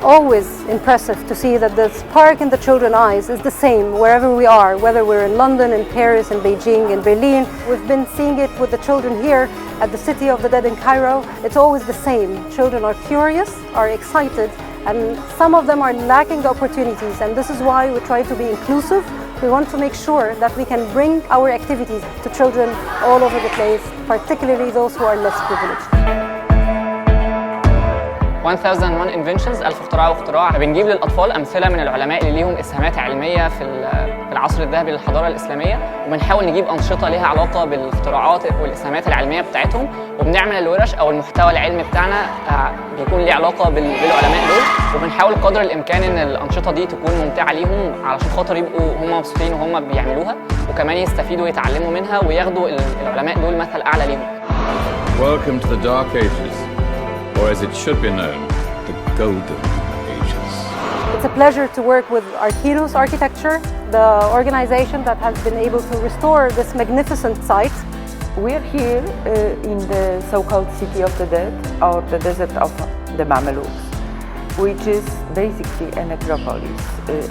always impressive to see that the spark in the children's eyes is the same wherever we are, whether we're in London, in Paris, in Beijing, in Berlin. We've been seeing it with the children here at the City of the Dead in Cairo. It's always the same. Children are curious, are excited, and some of them are lacking the opportunities, and this is why we try to be inclusive. We want to make sure that we can bring our activities to children all over the place, particularly those who are less privileged. 1001 Inventions 1000 اختراع واختراع. بنجيب للأطفال أمثلة من العلماء اللي ليهم إسهامات علمية في العصر الذهبي للحضارة الإسلامية، وبنحاول نجيب أنشطة لها علاقة بالاختراعات والإسهامات العلمية بتاعتهم، وبنعمل الورش أو المحتوى العلمي بتاعنا بيكون ليه علاقة بالعلماء دول، وبنحاول قدر الإمكان إن الأنشطة دي تكون ممتعة ليهم علشان خاطر يبقوا هم مبسوطين وهم بيعملوها، وكمان يستفيدوا ويتعلموا منها وياخدوا العلماء دول مثل أعلى ليهم. Welcome to the Dark Ages, or as it should be known, the Golden Ages. It's a pleasure to work with Al-Kindi's architecture, the organization that has been able to restore this magnificent site. We're here in the so-called City of the Dead, or the Desert of the Mamelukes, which is basically a necropolis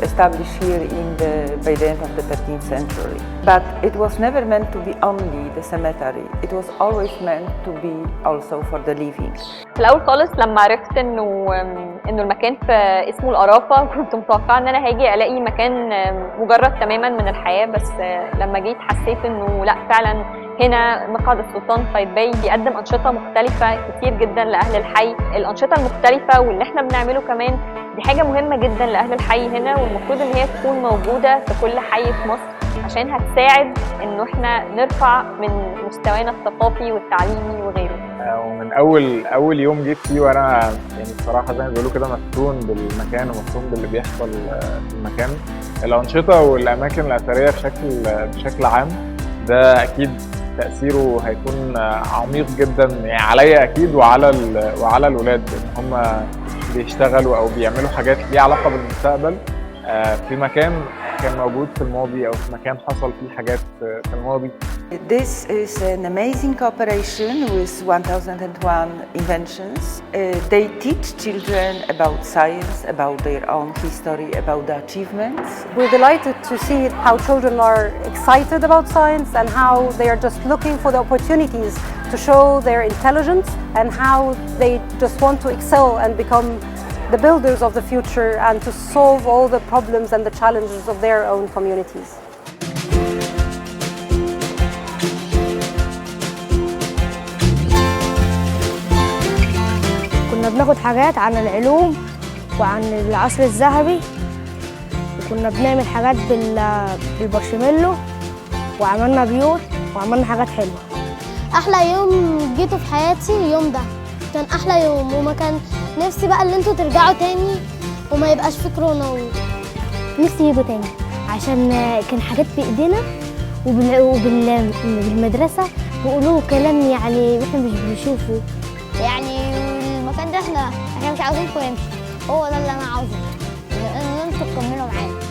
established here by the end of the 13th century. But it was never meant to be only the cemetery. It was always meant to be also for the living. في الأول خالص لما عرفت إنه المكان في اسمه الأرافة، كنت متوقعة إن أنا هاجي ألاقي مكان مجرد تماماً من الحياة، بس لما جيت حسيت إنه لأ، فعلاً هنا مقعد السلطان قايتباي بيقدم أنشطة مختلفة كتير جدا لأهل الحي. الأنشطة المختلفة واللي احنا بنعمله كمان دي حاجة مهمة جدا لأهل الحي هنا، والمفروض إن هي تكون موجودة في كل حي في مصر عشان هتساعد إنه احنا نرفع من مستوانا الثقافي والتعليمي وغيره. ومن أول يوم جيت فيه وأنا يعني بصراحة زي ما بيقولوا كده مفتون بالمكان ومفتون باللي بيحصل في المكان. الأنشطة والأماكن الأثرية بشكل عام ده أكيد تأثيره هيكون عميق جدا يعني عليا أكيد وعلى الولاد، إن هم بيشتغلوا أو بيعملوا حاجات ليها علاقة بالمستقبل في مكان كان موجود في الماضي أو في مكان حصل فيه حاجات في الماضي. This is an amazing cooperation with 1001 Inventions. They teach children about science, about their own history, about the achievements. We're delighted to see how children are excited about science and how they are just looking for the opportunities to show their intelligence and how they just want to excel and become the builders of the future and to solve all the problems and the challenges of their own communities. كنا بناخد حاجات عن العلوم وعن العصر الذهبي، وكنا بنعمل حاجات بالبارشميلو، وعملنا بيوت وعملنا حاجات حلوة. أحلى يوم جيته في حياتي اليوم ده، كان أحلى يوم، وما كان نفسي بقى اللي انتوا ترجعوا تاني وما يبقاش في كورونا. نفسي يجوا تاني عشان كان حاجات بإيدينا، وبالمدرسة بيقولوا كلام يعني احنا مش بنشوفه. يعني المكان ده احنا مش عاوزينكم يمشي، هو ده اللي انا عاوزه، ان انتوا تكملوا معانا.